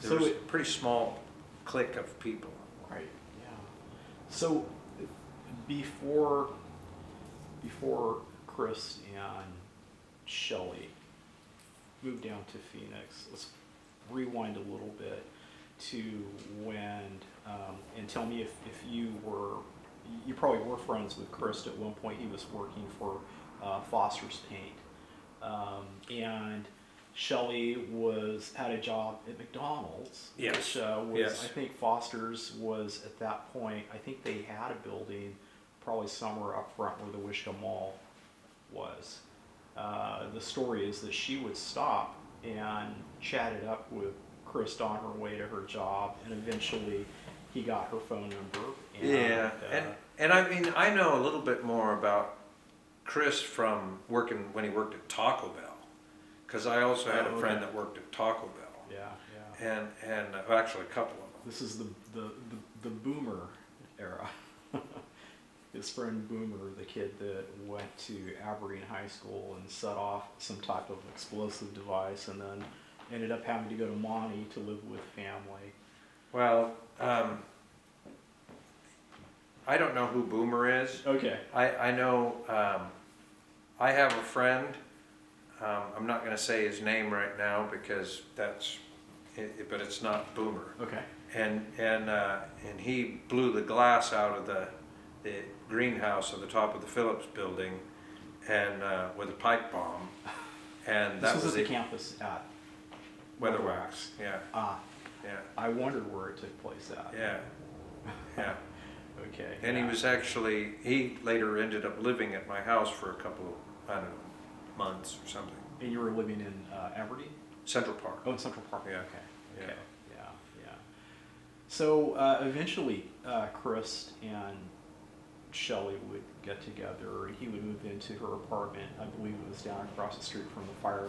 there was a pretty small clique of people. Right, yeah. So before Chris and Shelley moved down to Phoenix, let's rewind a little bit to when, and tell me if you probably were friends with Chris at one point. He was working for Foster's Paint. And Shelley had a job at McDonald's, Yes. which was, Yes. I think Foster's was at that point, I think they had a building probably somewhere up front where the Wishka Mall was. The story is that she would stop and chat it up with Chris on her way to her job, and eventually he got her phone number. And I mean, I know a little bit more about Chris from working when he worked at Taco Bell, because I also had a friend that worked at Taco Bell. Yeah. And actually a couple of them. This is the Boomer era. His friend Boomer, the kid that went to Aberdeen High School and set off some type of explosive device, and then ended up having to go to Monty to live with family. Well, I don't know who Boomer is. Okay. I know, I have a friend, I'm not going to say his name right now because but it's not Boomer. Okay. And he blew the glass out of the greenhouse on the top of the Phillips building, and with a pipe bomb. And This that was was at the campus at Weatherwax. Yeah. Yeah. I wondered where it took place at. Yeah. Yeah. Okay. And he later ended up living at my house for a couple of, I don't know, months or something. And you were living in Aberdeen? Central Park. Oh, in Central Park. Yeah. Okay. Yeah. Yeah. So eventually, Chris and Shelley would get together, and he would move into her apartment. I believe it was down across the street from the fire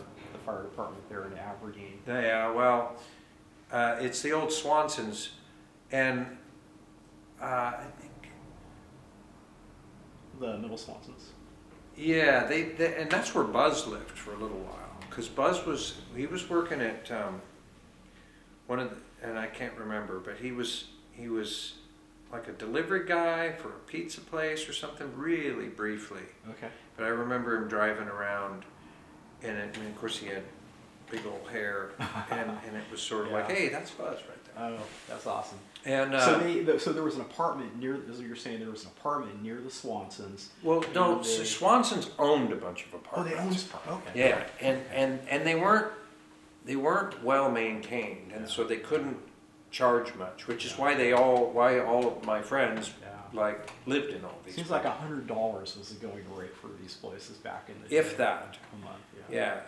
department there in Aberdeen. Yeah. Well, it's the old Swansons, and I think. The Middle Swansons. Yeah, and that's where Buzz lived for a little while, because Buzz was working at one of the, and I can't remember, but he was like a delivery guy for a pizza place or something, really briefly. Okay. But I remember him driving around, and of course he had big old hair, and it was sort of like, hey, that's Buzz right there. Oh, that's awesome. And so there was an apartment near, as you're saying, there was an apartment near the Swansons. well, no, Swansons owned a bunch of Oh, they apartments. owned. Okay. Yeah, and they weren't well maintained, and so they couldn't charge much, which is why why all of my friends lived in all these. Seems like $100 was the going rate for these places back in the day. If that. A month. Yeah,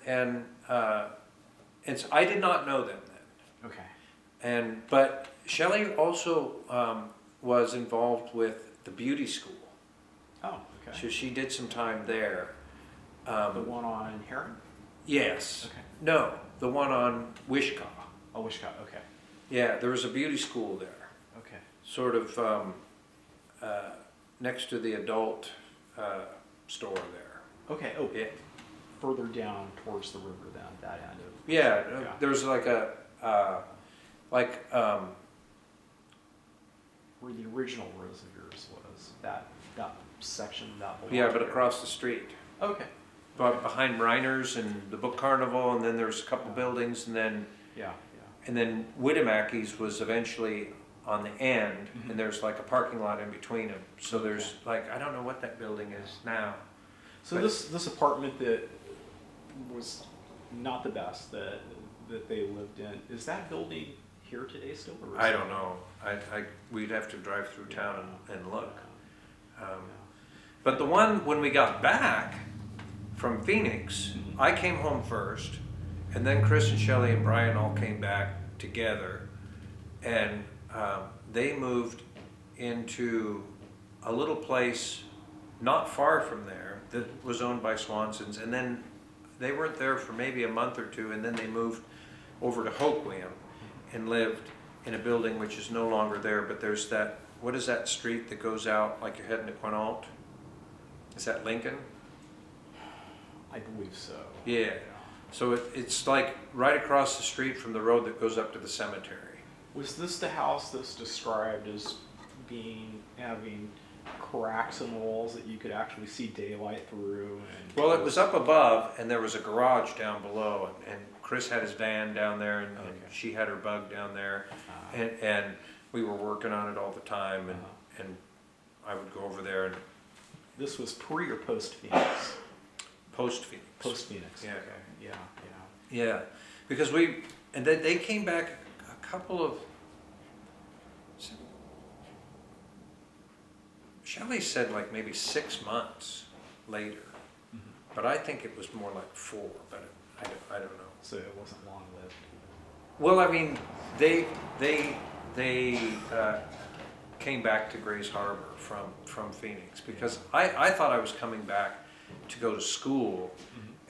and so I did not know them then. Okay. But Shelley also was involved with the beauty school. Oh, okay. So she did some time there. The one on Heron? Yes. Okay. No, the one on Wishka. Oh, Wishka. Okay. Yeah, there was a beauty school there, Okay. sort of next to the adult store there. Okay. Oh, Yeah. further down towards the river then, that end of. Yeah, Yeah. there's like Where the original Rose of Yours was, that section, that block. yeah, but there. across the street. Okay. But behind Reiner's and the Book Carnival, and then there's a couple buildings, and then Wittemackey's was eventually on the end, Mhm. and there's like a parking lot in between them. So there's like, I don't know what that building is now. So But- this apartment that was not the best that they lived in, is that building here today still? Or is I it- don't know. We'd have to drive through town and look. But the one, when we got back from Phoenix, I came home first, and then Chris and Shelley and Brian all came back together, and they moved into a little place not far from there that was owned by Swansons, and then they weren't there for maybe a month or two, and then they moved over to Hoquiam and lived in a building which is no longer there, but there's that, what is that street that goes out like you're heading to Quinault? Is that Lincoln? I believe so. Yeah. So it's like right across the street from the road that goes up to the cemetery. Was this the house that's described as having cracks in the walls that you could actually see daylight through? And Well, it was up above, and there was a garage down below, and Chris had his van down there, and Okay. she had her bug down there, Uh, and we were working on it all the time, and I would go over there and this was pre or post Phoenix? post Phoenix. Post Phoenix. Yeah. Okay. Yeah. Yeah, because they came back a couple of, Shelley said like maybe 6 months later, Mhm. but I think it was more like 4, but I don't know. So it wasn't long lived. Well, I mean, they came back to Grays Harbor from Phoenix because I thought I was coming back to go to school,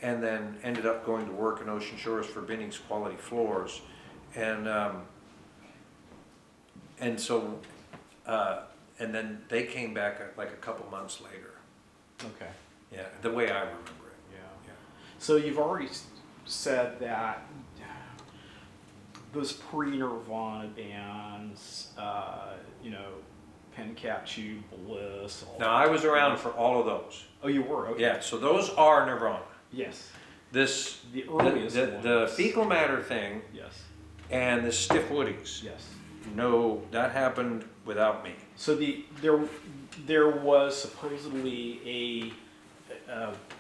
and then ended up going to work in Ocean Shores for Binning's Quality Floors, and so and then they came back like a couple months later. Okay. Yeah, the way I remember it. Yeah. Yeah. So you've already said that those pre-Nirvana bands, Pencat Tube, Bliss. Now I was around for all of those. Oh, you were. Okay. Yeah, so those are Nirvana. Yes. This The earliest the ones. fecal matter thing Yes. and the stiff woodies. Yes. No, that happened without me. So there was supposedly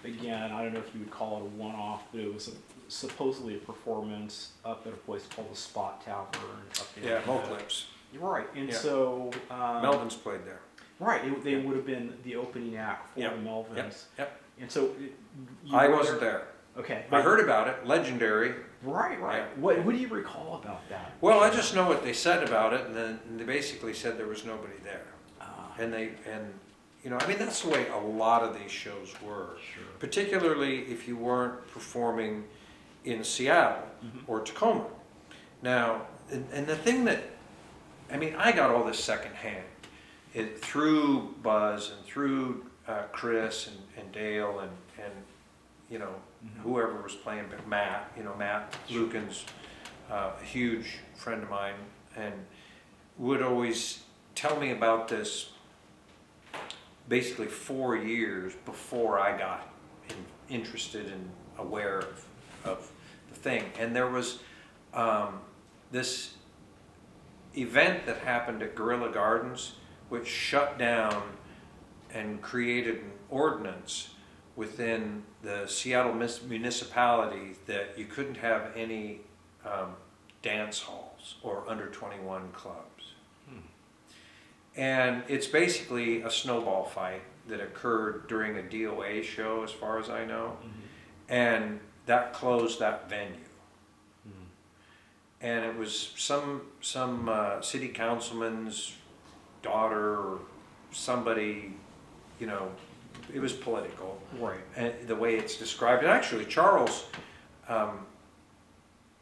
again, I don't know if you would call it a one-off, but it was supposedly a performance up at a place called the Spot Tavern up there. Yeah, Mo Clips. Right, and Yeah. so Melvin's played there. right, they would have been the opening act for Yep, the Melvins. Yep. And so you I were wasn't there. Okay, I heard about it. Legendary. Right. Yeah. What do you recall about that? Well, I just know what they said about it, and then they basically said there was nobody there. Ah, And I mean, that's the way a lot of these shows were. sure. Particularly if you weren't performing in Seattle or Tacoma. Now, and the thing that, I mean, I got all this secondhand through Buzz and through Chris and Dale and whoever was playing, but Matt Lukens, a huge friend of mine, and would always tell me about this basically 4 years before I got interested and aware of the thing. And there was this event that happened at Guerrilla Gardens, which shut down and created an ordinance within the Seattle municipality that you couldn't have any dance halls or under 21 clubs. And it's basically a snowball fight that occurred during a DOA show, as far as I know, and that closed that venue. And it was some city councilman's daughter or somebody, it was political. Right. And the way it's described. And actually, Charles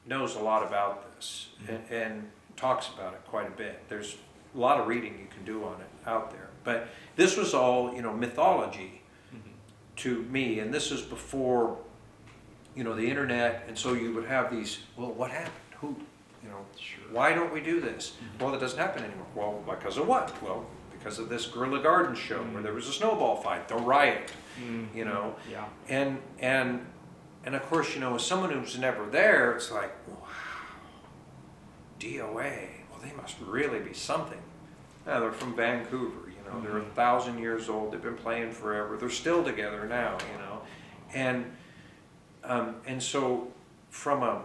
knows a lot about this and talks about it quite a bit. There's a lot of reading you can do on it out there. But this was all, mythology to me. And this was before, the internet. And so you would have these, well, what happened? Who, Sure. why don't we do this? Well, it doesn't happen anymore. Well, because of what? Well, because of this Guerrilla Garden show where there was a snowball fight, the riot, Yeah. and of course, as someone who's never there, it's like, wow, DOA, well, they must really be something. Yeah, they're from Vancouver, they're 1,000 years old, they've been playing forever, they're still together now, and so from a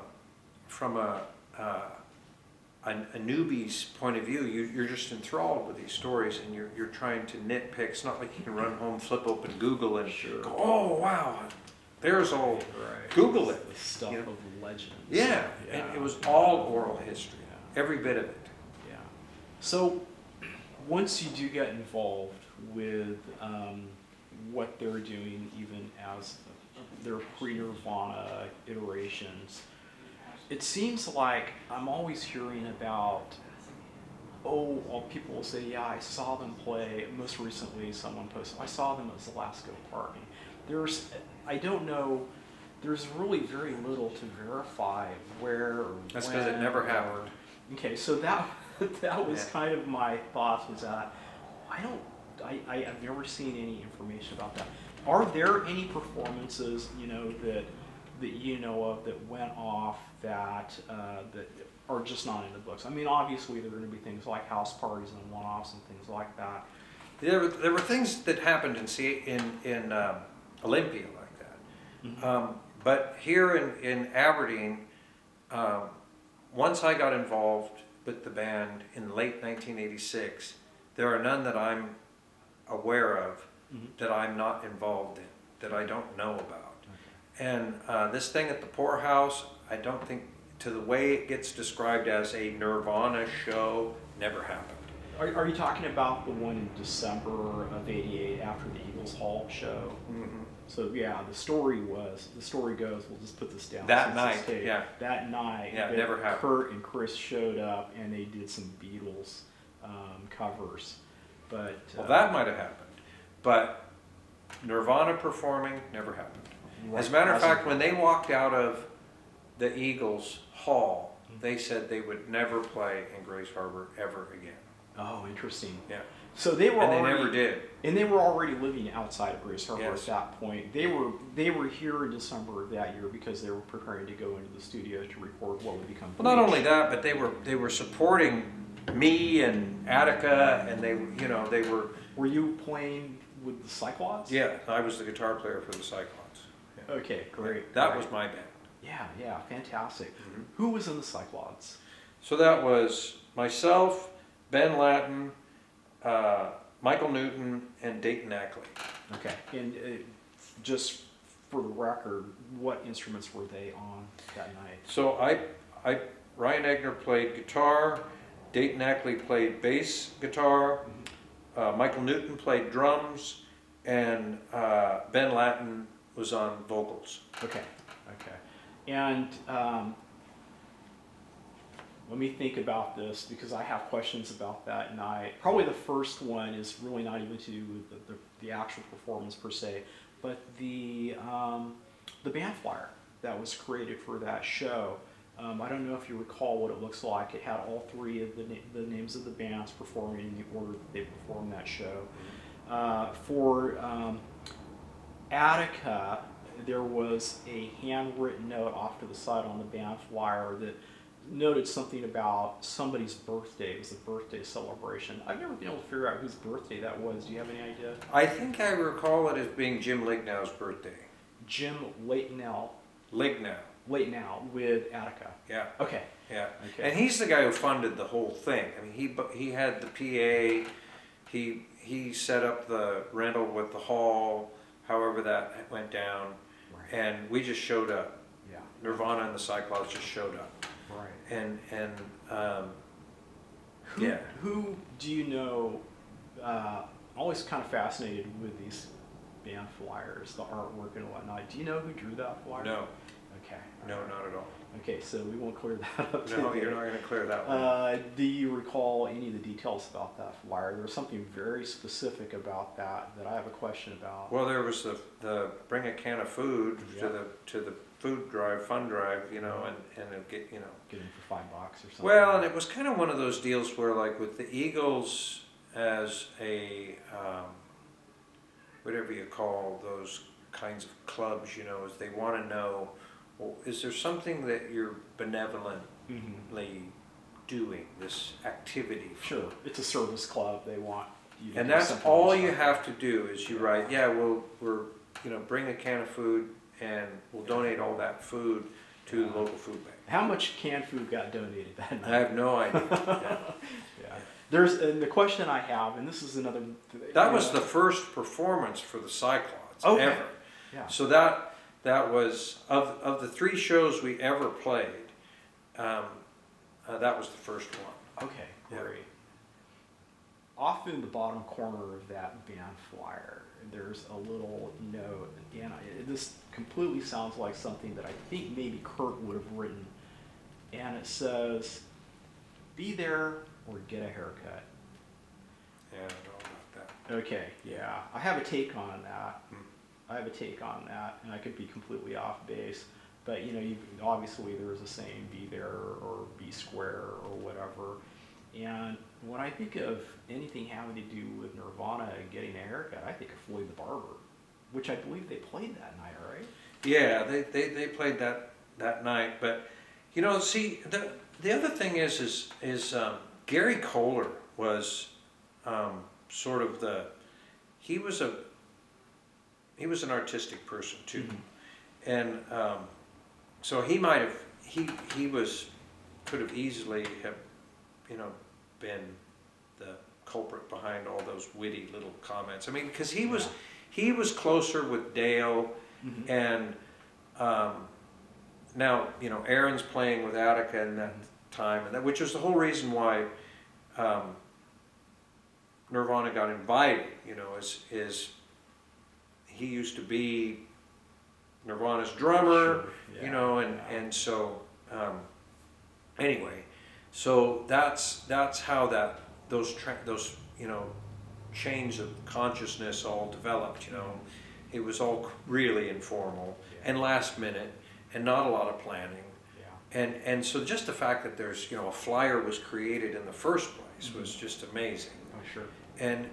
newbie's point of view, you're just enthralled with these stories, and you're trying to nitpick. It's not like you can run home, flip open Google, and go, oh wow, there's all. Right. Google it. The stuff of legends. Yeah, and it was all oral history, every bit of it. Yeah. So once you do get involved with what they're doing, even as their pre-Nirvana iterations, it seems like I'm always hearing about, people will say, yeah, I saw them play. Most recently, someone posted, I saw them at Zelasco Park. I don't know there's really very little to verify where or That's because it never when happened. Okay, so that that was Yeah. kind of my thoughts was that I've never seen any information about that. Are there any performances, that you know of that went off that are just not in the books? I mean, obviously there are going to be things like house parties and one-offs and things like that. There were things that happened in Olympia like that. Mhm. But here in Aberdeen, once I got involved with the band in late 1986, there are none that I'm aware of Mhm. that I'm not involved in, that I don't know about. Okay. And this thing at the Poorhouse, I don't think, to the way it gets described as a Nirvana show, never happened. Are you talking about the one in December of '88 after the Eagles Hall show? Mm-hmm. So yeah, the story goes, we'll just put this down. That since night, it's taped, yeah. That night, Yeah, that never happened. Kurt and Chris showed up and they did some Beatles covers. But Well, that might have happened, but Nirvana performing never happened. As a matter of fact, when they walked out of the Eagles Hall, they said they would never play in Grace Harbor ever again. Oh, interesting. Yeah, So they were and they already, never did. and they were already living outside of Grace Harbor Yes. at that point. They were here in December of that year because they were preparing to go into the studio to record what would become. Well, not Bleach. only that, but they were supporting me and Attica, and they were. Were you playing with the Cyclops? Yeah, I was the guitar player for the Cyclones. Yeah. Okay, great. That great. was my band. Yeah, fantastic. Mhm. Who was in the Cyclops? So that was myself, Ben Latin, Michael Newton, and Dayton Ackley. Okay, and just for the record, what instruments were they on that night? So Ryan Egner played guitar, Dayton Ackley played bass guitar, Michael Newton played drums, and Ben Latin was on vocals. Okay, and let me think about this because I have questions about that night. Probably the first one is really not even to do with the actual performance per se, but the band flyer that was created for that show. I don't know if you recall what it looks like. It had all three of the names of the bands performing in the order that they performed that show. For Attica, there was a handwritten note off to the side on the band flyer that noted something about somebody's birthday. It was a birthday celebration. I've never been able to figure out whose birthday that was. Do you have any idea? I think I recall it as being Jim Lignow's birthday. Jim Leitnell with Attica. Yeah, Okay. yeah. Okay. And he's the guy who funded the whole thing. I mean, he had the PA. He set up the rental with the hall. However that went down, Right. and we just showed up. Yeah. Nirvana and the Cyclops just showed up. Right. And Who, yeah. Who do you know? I'm always kind of fascinated with these band flyers, the artwork and whatnot. Do you know who drew that flyer? No, Okay. no, not at all. Okay, so we won't clear that up. No, today. you're not going to clear that one. Do you recall any of the details about that flyer? There was something very specific about that I have a question about. Well, there was the bring a can of food Yeah. to the food drive, fun drive, and it'll get, Get them for $5 or something. Well, and it was kind of one of those deals where, like, with the Eagles as a, whatever you call those kinds of clubs, is they want to know, well, is there something that you're benevolently Mhm. doing, this activity? for? Sure, it's a service club. They want you to And do that's something all that's you like have to do is you write, yeah, we're bring a can of food and we'll donate all that food to the local food bank. How much canned food got donated that night? I have no idea. Yeah. Yeah. And the question I have, and this is another. That was the first performance for the Cyclones Okay. ever. Yeah. So that was of the 3 shows we ever played. That was the first one. Okay, Yeah. great. Off in the bottom corner of that band flyer, there's a little note, and this completely sounds like something that I think maybe Kurt would have written, and it says, "Be there or get a haircut." Yeah, I know about that. Okay, yeah, I have a take on that. I have a take on that, and I could be completely off base. But obviously there's a saying, be there or be square or whatever. And when I think of anything having to do with Nirvana and getting a haircut, I think of Floyd the Barber, which I believe they played that night, right? Yeah, they played that night. But see, the other thing is Gary Kohler was sort of he was an artistic person too, and so he might have could have easily have been the culprit behind all those witty little comments. I mean, because he was closer with Dale, and now Aaron's playing with Attica in that time, and which was the whole reason why Nirvana got invited. Is he used to be Nirvana's drummer, Sure. and so anyway, so that's how those chains of consciousness all developed. It was all really informal and last minute, and not a lot of planning. And so just the fact that there's a flyer was created in the first place was just amazing. Oh, sure. And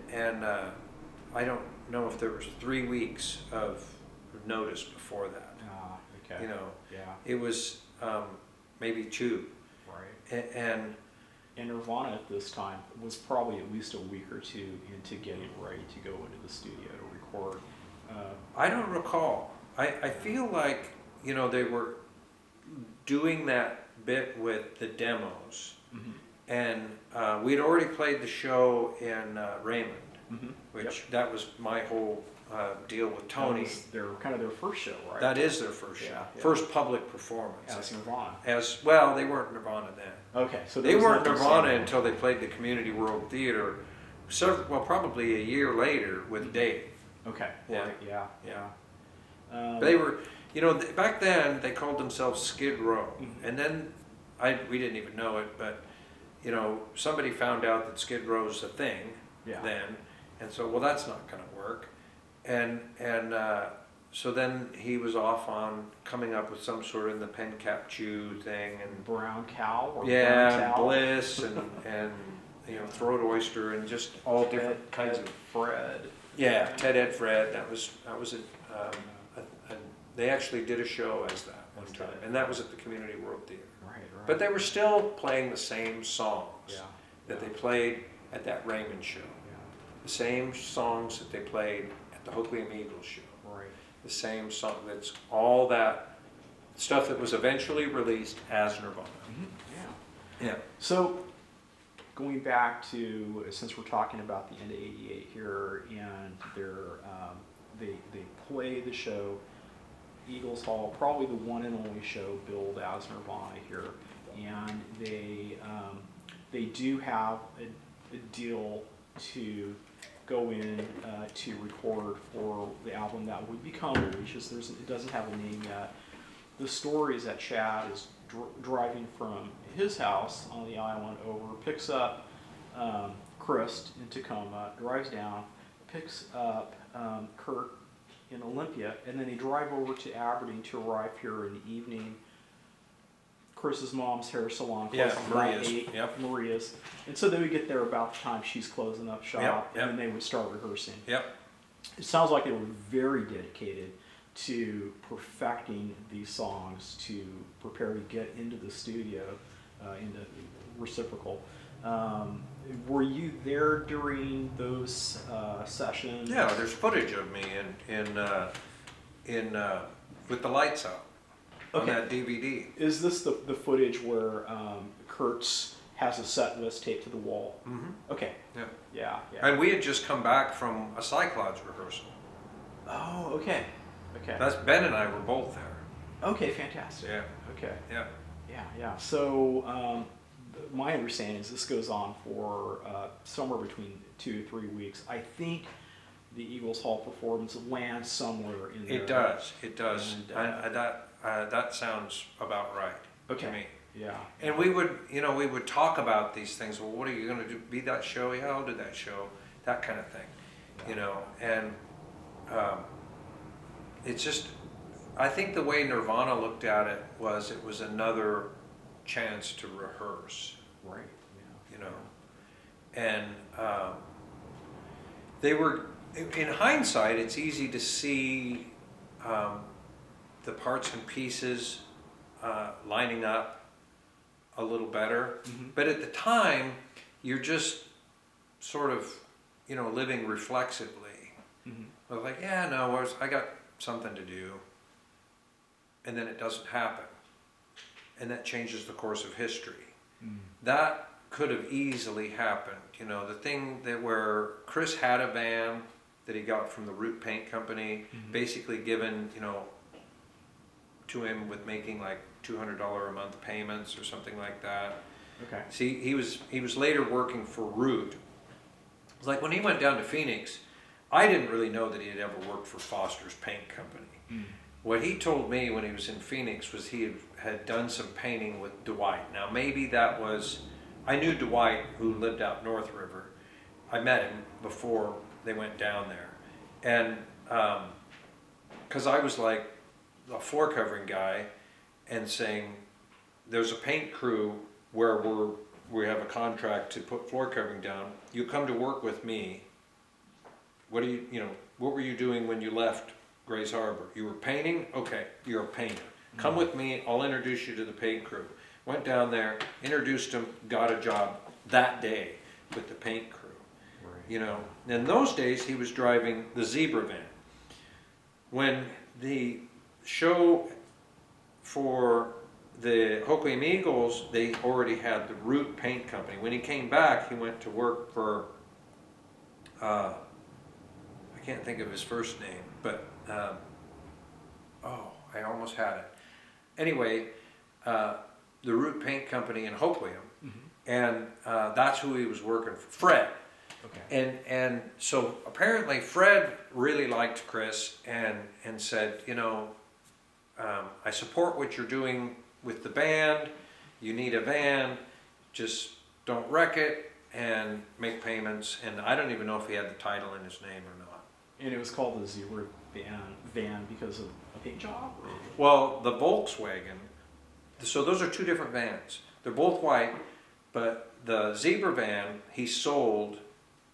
I don't know if there was 3 weeks of notice before that. Okay. Yeah. It was maybe 2. Right. And Nirvana at this time was probably at least a week or 2 into getting ready to go into the studio to record. I don't recall. I feel like they were doing that bit with the demos, and we'd already played the show in Raymond, which that was my whole deal with Tony. That was their first show, right? That is their first show, first public performance. As Nirvana. Well, they weren't Nirvana then. Okay, so They weren't Nirvana until they played the Community World Theater, probably a year later with Dave. Okay. Yeah. Right. Yeah. They were, back then they called themselves Skid Row, and then we didn't even know it, but somebody found out that Skid Row's a thing then, and so that's not going to work, and so then he was off on coming up with some sort of the Pen Cap Chew thing and Brown Cow or Brown Cow? Bliss and Throat Oyster and just all different kinds of Fred. Yeah, Ted Ed Fred. That was they actually did a show as that one time, and that was at the Community World Theater. Right. But they were still playing the same songs that they played at that Raymond show. The same songs that they played at the Hoquiam Eagles show. Right. The same song. That's all that stuff that was eventually released as Nirvana. Yeah. So, going back to, since we're talking about the end of '88 here, and they play the show, Eagles Hall, probably the one and only show billed as Nirvana here, and they do have a deal to go in to record for the album that would become Unleashed. It doesn't have a name yet. The story is that Chad is driving from his house on the island over, picks up Chris in Tacoma, drives down, picks up Kurt in Olympia, and then they drive over to Aberdeen to arrive here in the evening. Chris's mom's hair salon closes about 8, Maria's. And so they would get there about the time she's closing up shop, and then they would start rehearsing. It sounds like they were very dedicated to perfecting these songs to prepare to get into the studio, into Reciprocal. Were you there during those sessions? Yeah, there's footage of me in with the lights out on that DVD. Is this the footage where Kurtz has a set list taped to the wall? Mm-hmm. Okay. Yeah. And we had just come back from a Cyclops rehearsal. Oh, okay. That's Ben and I were both there. Okay, fantastic. Yeah. Okay. Yeah. So my understanding is this goes on for somewhere between 2 to 3 weeks. I think the Eagles Hall performance lands somewhere in there. It does. And, that sounds about right to me. Yeah. And we would talk about these things. Well, what are you going to do? Be that show? Yeah, I'll do that show. That kind of thing. And it's just, I think the way Nirvana looked at it was another chance to rehearse, Right. you know. And they were, in hindsight, it's easy to see the parts and pieces lining up a little better. Mm-hmm. But at the time, you're just sort of, you know, living reflexively. Mm-hmm. I was like, yeah, no, I got something to do. And then it doesn't happen. And that changes the course of history. Mm. That could have easily happened. You know, the thing that where Chris had a van that he got from the Root Paint Company, basically given, you know, to him with making like $200 a month payments or something like that. Okay. See, he was later working for Root. It's like when he went down to Phoenix, I didn't really know that he had ever worked for Foster's Paint Company. Mm. What he told me when he was in Phoenix was he had done some painting with Dwight. Now maybe that was, I knew Dwight who lived out North River. I met him before they went down there. And because I was like a floor covering guy and saying, there's a paint crew where we have a contract to put floor covering down. You come to work with me. What were you doing when you left Grays Harbor? You were painting? Okay, you're a painter. Come with me, I'll introduce you to the paint crew. Went down there, introduced him, got a job that day with the paint crew. Right. You know, in those days he was driving the Zebra van. When the show for the Hoquiam Eagles, they already had the Root Paint Company. When he came back, he went to work for, I can't think of his first name, but, I almost had it. Anyway, the Root Paint Company in Hoquiam, and that's who he was working for, Fred. Okay. And so apparently Fred really liked Chris and said, you know, I support what you're doing with the band. You need a van, just don't wreck it and make payments. And I don't even know if he had the title in his name or not. And it was called the Zebra van because of a paint job? Or? Well, the Volkswagen, so those are two different vans. They're both white, but the Zebra van he sold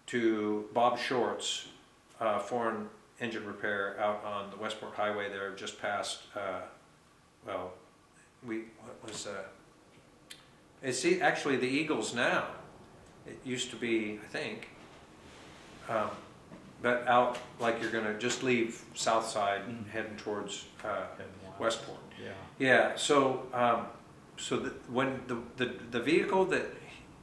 to Bob Shorts, foreign engine repair out on the Westport Highway there, just past, it's actually the Eagles now. It used to be, I think, but out like you're gonna just leave South Side heading towards Westport. Yeah. Yeah, so when the vehicle that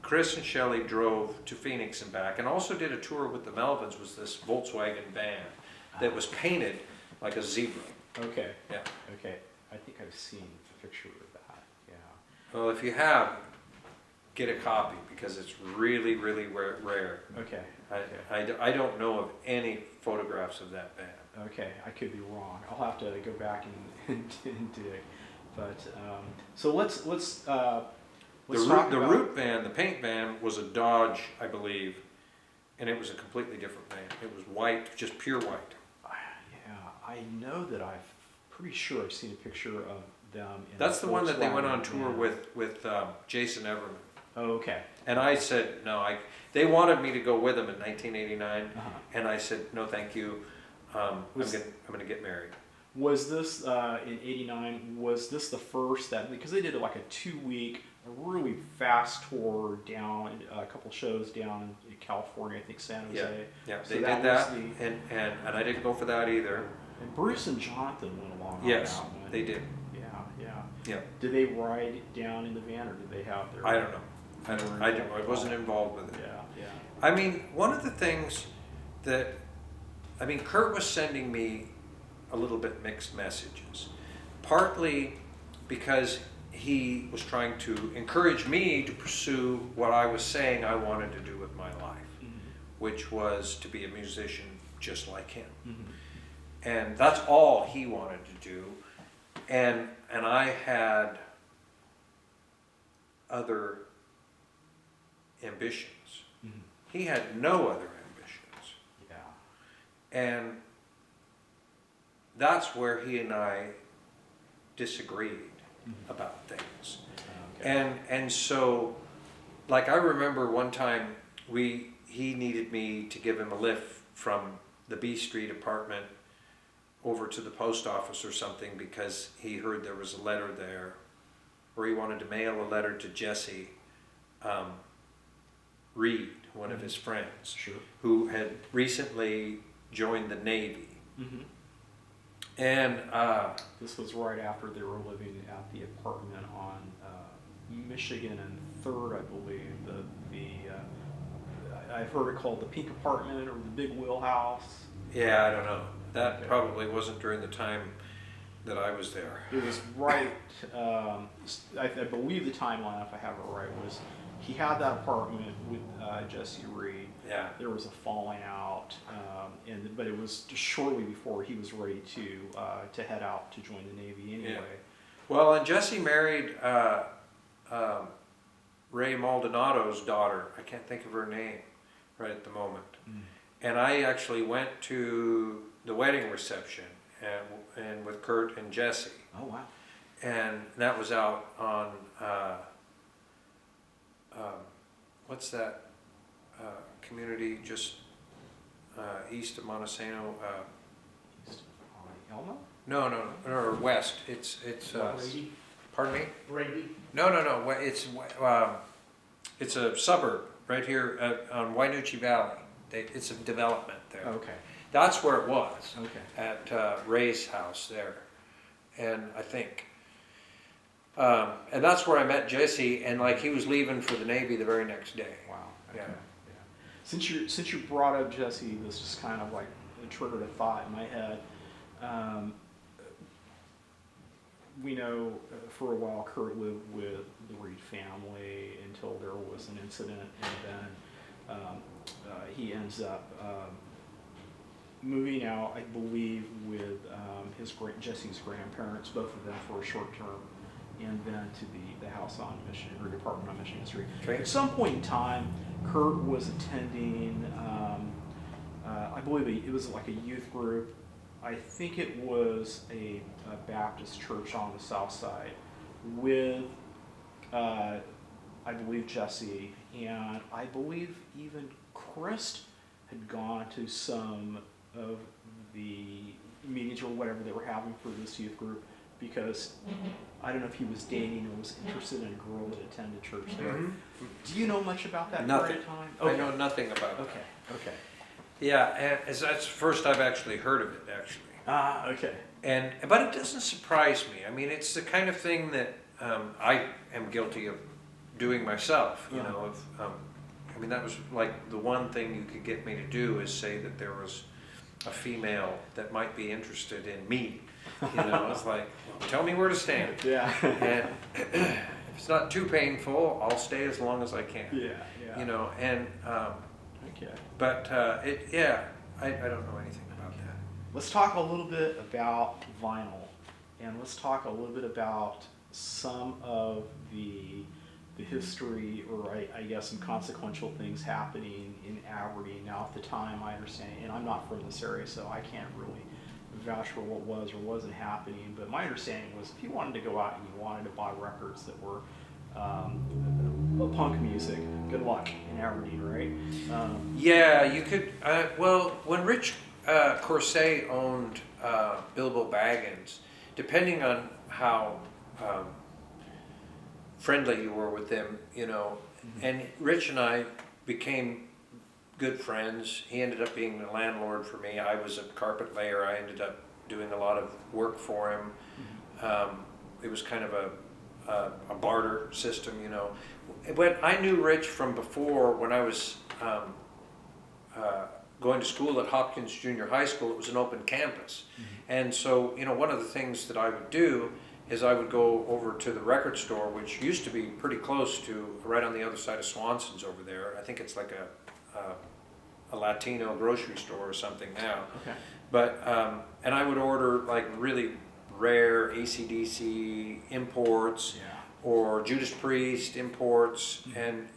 Chris and Shelley drove to Phoenix and back, and also did a tour with the Melvins, was this Volkswagen van that was painted like a zebra. Okay. Yeah. Okay. I think I've seen a picture of that. Yeah. Well, if you have, get a copy because it's really, really rare. Okay. I don't know of any photographs of that van. Okay. I could be wrong. I'll have to go back and dig. But so let's talk The about Root van, the paint van, was a Dodge, I believe, and it was a completely different van. It was white, just pure white. Yeah, I know that pretty sure I've seen a picture of them. That's the one that they went on Volkswagen tour van. with Jason Everman. Oh, okay. And I said, no, they wanted me to go with them in 1989, Uh-huh. and I said, no, thank you. I'm gonna get married. Was this in '89? Was this the first that because they did like a 2-week, a really fast tour down, a couple shows down in California, I think San Jose. Yeah, So they that did that, was and I didn't go for that either. And Bruce and Jonathan went along. Yes, on that one. they did. Yeah. Did they ride down in the van, or did they have their? I don't know. I wasn't involved with it. Yeah. I mean, one of the things that, Kurt was sending me a little bit mixed messages. Partly because he was trying to encourage me to pursue what I was saying I wanted to do with my life, which was to be a musician just like him. And that's all he wanted to do. And I had other ambitions. He had no other ambitions. Yeah. And that's where he and I disagreed about things. Okay. And so, like I remember one time he needed me to give him a lift from the B Street apartment over to the post office or something because he heard there was a letter there, or he wanted to mail a letter to Jesse Reed, one of his friends, Sure. who had recently joined the Navy. Mm-hmm. And This was right after they were living at the apartment on Michigan and 3rd, I believe. I've heard it called the Pink Apartment or the Big Wheelhouse. yeah, I don't know. That Okay. probably wasn't during the time that I was there. It was right. I believe the timeline, if I have it right, was he had that apartment with Jesse Reed. Yeah. There was a falling out, but it was just shortly before he was ready to head out to join the Navy anyway. Yeah. Well, and Jesse married Ray Maldonado's daughter. I can't think of her name right at the moment. Mm. And I actually went to the wedding reception and with Kurt and Jesse. Oh wow! And that was out on what's that community just east of Montesano? Elmo? Or west. It's Brady. pardon me. Brady. No. It's a suburb right here on Wainuchi Valley. It's a development there. Okay. That's where it was. Okay. At Ray's house there, and I think, and that's where I met Jesse. And like he was leaving for the Navy the very next day. Wow. Okay. Yeah. Yeah. Since you brought up Jesse, this just kind of like triggered a thought in my head. We know for a while Kurt lived with the Reed family until there was an incident, and then he ends up moving out, I believe, with Jesse's grandparents, both of them for a short term, and then to the house on Michigan, or department on Michigan Street. Okay. At some point in time, Kurt was attending, I believe it was like a youth group. I think it was a Baptist church on the south side with, I believe, Jesse, and I believe even Chris had gone to some of the meetings or whatever they were having for this youth group, because I don't know if he was dating or was interested in a girl that attended church there. Mhm. Do you know much about that Nothing. period of time? I know nothing about Okay. Okay. that. Yeah, and that's the first I've actually heard of it actually. Ah. Okay. But it doesn't surprise me. I mean, it's the kind of thing that I am guilty of doing myself. You know, I mean, that was like the one thing you could get me to do is say that there was a female that might be interested in me. You know, it's like, well, tell me where to stand. Yeah. And if it's not too painful, I'll stay as long as I can. Yeah. Yeah. You know, and Okay. but I don't know anything about that. Let's talk a little bit about vinyl, and let's talk a little bit about some of the history, or I guess some consequential things happening in Aberdeen. Now, at the time, I understand, and I'm not from this area, so I can't really vouch for what was or wasn't happening, but my understanding was if you wanted to go out and you wanted to buy records that were punk music, good luck in Aberdeen, right? Yeah, you could. Well, when Rich Corset owned Bilbo Baggins, depending on how friendly you were with them, you know, and Rich and I became good friends. He ended up being the landlord for me. I was a carpet layer. I ended up doing a lot of work for him. It was kind of a barter system, you know. But I knew Rich from before when I was going to school at Hopkins Junior High School. It was an open campus. And so, you know, one of the things that I would do is I would go over to the record store, which used to be pretty close to, right on the other side of Swanson's over there. I think it's like a Latino grocery store or something now. Okay. But, and I would order like really rare AC/DC imports, Yeah. or Judas Priest imports, and